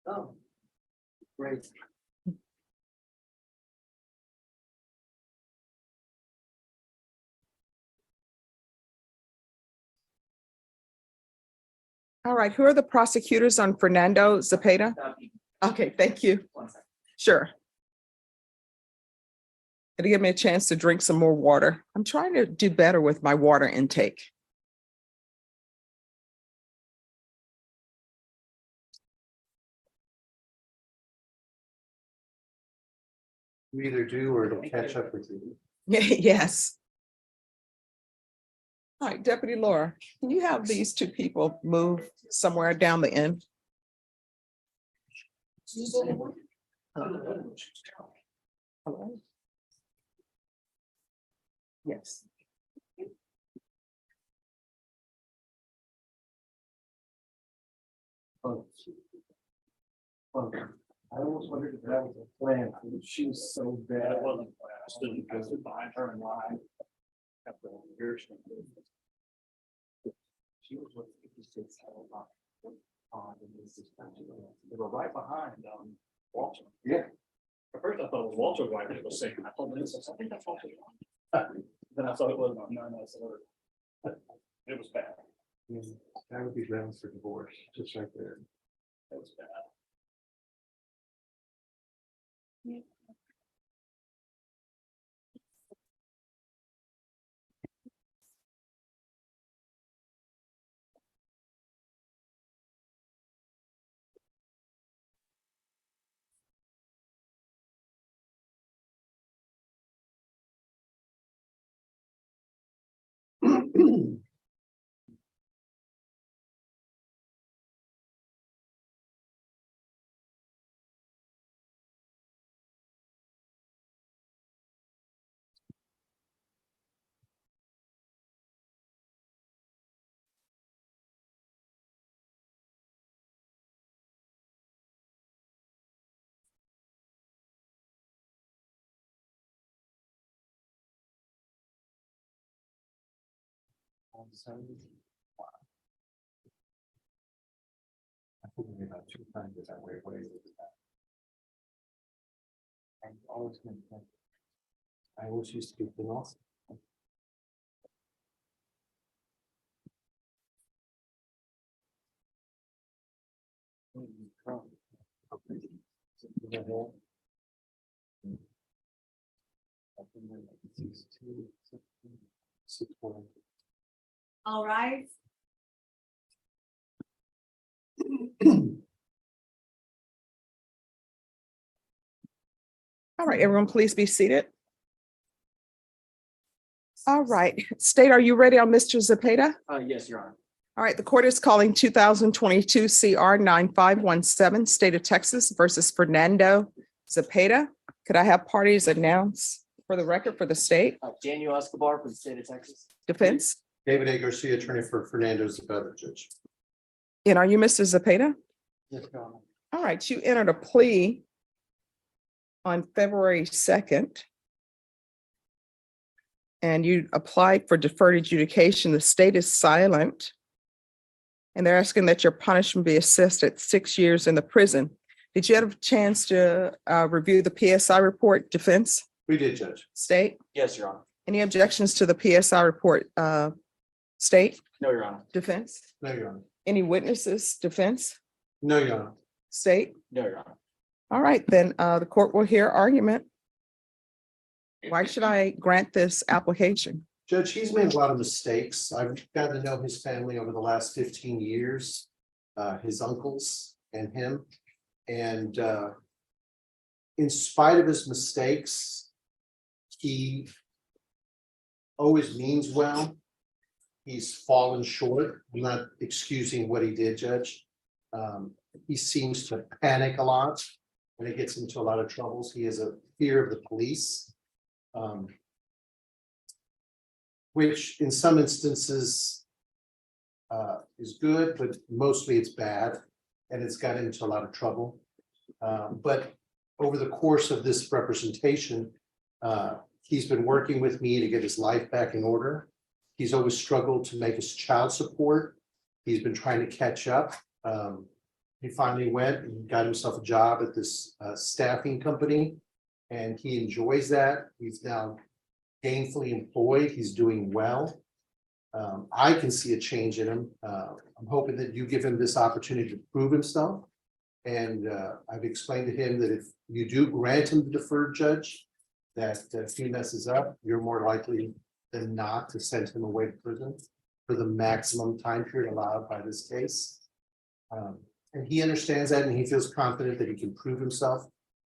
Oh, great. All right, who are the prosecutors on Fernando Zepeda? Okay, thank you. Sure. It'll give me a chance to drink some more water. I'm trying to do better with my water intake. You either do or it'll catch up with you. Yes. All right, Deputy Laura, can you have these two people move somewhere down the end? Hello? Yes. Oh. I almost wondered if that was a plan. She was so bad. It wasn't. I stood because behind her in line. She was with 56. They were right behind Walter. Yeah. At first I thought it was Walter's wife that was saying, I told him, I think that's Walter's wife. Then I thought it was, no, it was bad. That would be grounds for divorce, just right there. That was bad. I think maybe about 2 times that way. I'm always going to. I always used to be the lost. All right. All right, everyone, please be seated. All right, State, are you ready on Mr. Zepeda? Yes, Your Honor. All right, the court is calling 2022 CR 9517, State of Texas versus Fernando Zepeda. Could I have parties announce for the record for the state? Daniel Escobar from the state of Texas. Defense? David A. Garcia, attorney for Fernando Zepeda, Judge. And are you Mr. Zepeda? Yes, Your Honor. All right, you entered a plea on February 2nd. And you applied for deferred adjudication. The state is silent. And they're asking that your punishment be assessed at 6 years in the prison. Did you have a chance to review the PSI report, defense? We did, Judge. State? Yes, Your Honor. Any objections to the PSI report, state? No, Your Honor. Defense? No, Your Honor. Any witnesses, defense? No, Your Honor. State? No, Your Honor. All right, then the court will hear argument. Why should I grant this application? Judge, he's made a lot of mistakes. I've gotten to know his family over the last 15 years, his uncles and him. And in spite of his mistakes, he always means well. He's fallen short. I'm not excusing what he did, Judge. He seems to panic a lot when he gets into a lot of troubles. He has a fear of the police. Which in some instances is good, but mostly it's bad, and it's got into a lot of trouble. But over the course of this representation, he's been working with me to get his life back in order. He's always struggled to make his child support. He's been trying to catch up. He finally went and got himself a job at this staffing company. And he enjoys that. He's now gainfully employed. He's doing well. I can see a change in him. I'm hoping that you give him this opportunity to prove himself. And I've explained to him that if you do grant him the deferred judge, that if he messes up, you're more likely than not to send him away to prison for the maximum time period allowed by this case. And he understands that, and he feels confident that he can prove himself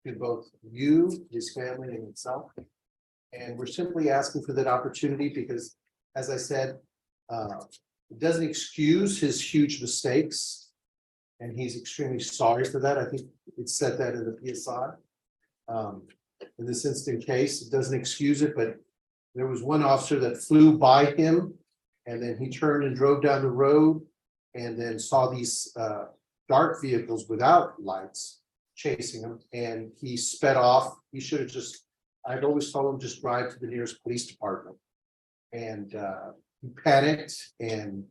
to both you, his family, and himself. And we're simply asking for that opportunity because, as I said, it doesn't excuse his huge mistakes. And he's extremely sorry for that. I think it said that in the PSI. In this instant case, it doesn't excuse it, but there was one officer that flew by him, and then he turned and drove down the road and then saw these dark vehicles without lights chasing him, and he sped off. He should have just, I've always told him, just drive to the nearest police department. And he panicked and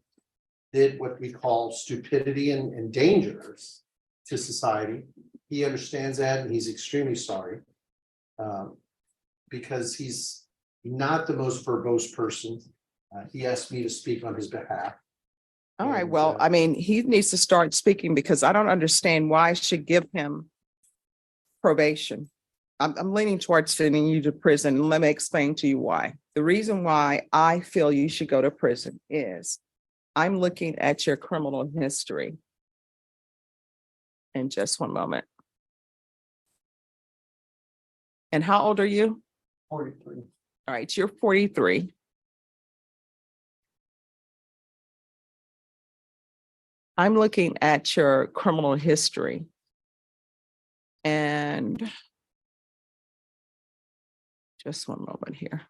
did what we call stupidity and dangerous to society. He understands that, and he's extremely sorry. Because he's not the most verbose person. He asked me to speak on his behalf. All right, And, well, I mean, he needs to start speaking because I don't understand why I should give him probation. I'm leaning towards sending you to prison. And let me explain to you why. The reason why I feel you should go to prison is I'm looking at your criminal history. In just one moment. And how old are you? 43. All right, you're 43. I'm looking at your criminal history. And just one moment here.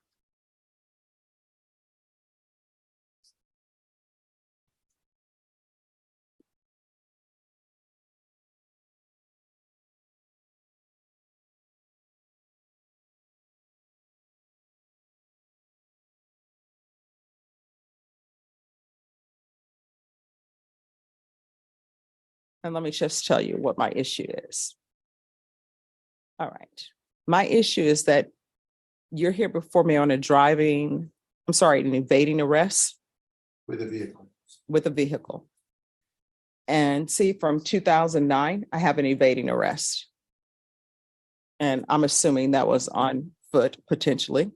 And let me just tell you what my issue is. All right. My issue is that you're here before me on an evading arrest With a vehicle. with a vehicle. And see, from 2009, I have an evading arrest. And I'm assuming that was on foot potentially.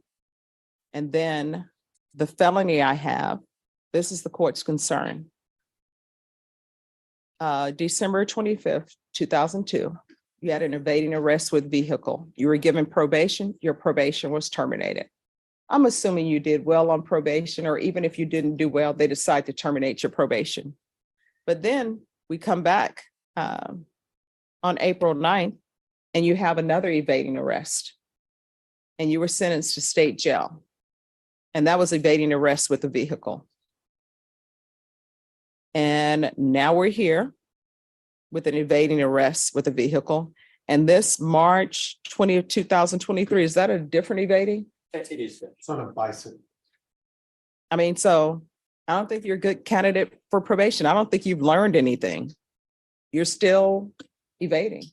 And then the felony I have, this is the court's concern. December 25th, 2002, you had an evading arrest with vehicle. You were given probation, your probation was terminated. I'm assuming you did well on probation, or even if you didn't do well, they decide to terminate your probation. But then we come back on April 9th, and you have another evading arrest, and you were sentenced to state jail. And that was evading arrest with a vehicle. And now we're here with an evading arrest with a vehicle. And this March 20th, 2023, is that a different evading? It is. It's on a bicycle. I mean, so I don't think you're a good candidate for probation. I don't think you've learned anything. You're still evading.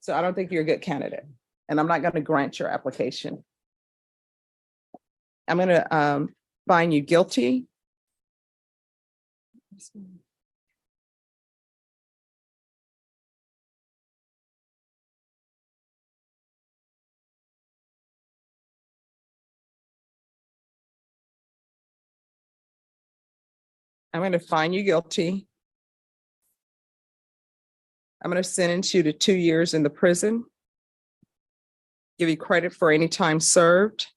So I don't think you're a good candidate. And I'm not going to grant your application. I'm going to find you guilty. I'm going to find you guilty. I'm going to sentence you to 2 years in the prison. Give you credit for any time served.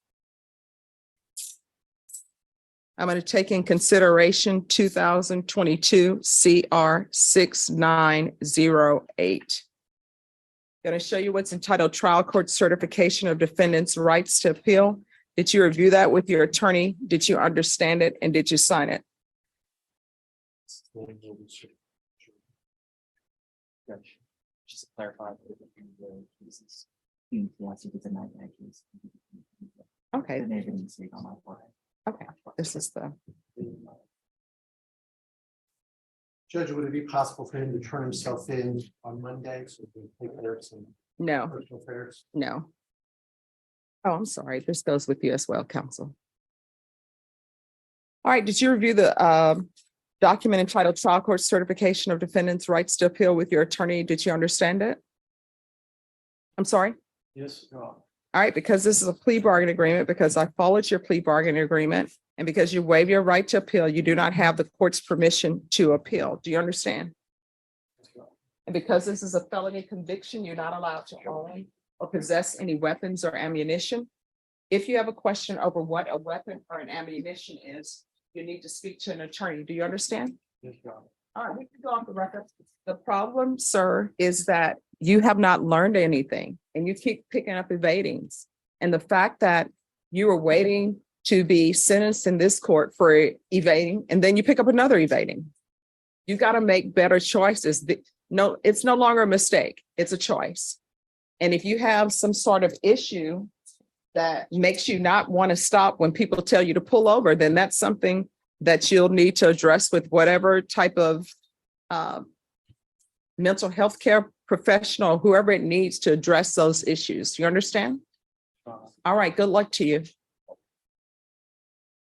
I'm going to take in consideration 2022 CR 6908. Going to show you what's entitled Trial Court Certification of Defendant's Rights to Appeal. Did you review that with your attorney? Did you understand it? And did you sign it? Judge, just to clarify. He wants to deny that case. Okay, The neighbor needs to be on my forehead. okay. This is the, Judge, would it be possible for him to turn himself in on Monday so we can take care of some No, personal affairs? no. Oh, I'm sorry. This goes with you as well, counsel. All right, did you review the document entitled Trial Court Certification of Defendant's Rights to Appeal with your attorney? Did you understand it? I'm sorry? Yes, Your Honor. All right, because this is a plea bargain agreement, because I followed your plea bargain agreement, and because you waive your right to appeal, you do not have the court's permission to appeal. Do you understand? Yes, Your Honor. And because this is a felony conviction, you're not allowed to own or possess any weapons or ammunition. If you have a question over what a weapon or an ammunition is, you need to speak to an attorney. Do you understand? Yes, Your Honor. All right, we can go off the record. The problem, sir, is that you have not learned anything and you keep picking up evadings. And the fact that you are waiting to be sentenced in this court for evading, and then you pick up another evading. You got to make better choices. No, it's no longer a mistake. It's a choice. And if you have some sort of issue that makes you not want to stop when people tell you to pull over, then that's something that you'll need to address with whatever type of mental health care professional, whoever it needs to address those issues. You understand? Your Honor. All right, good luck to you.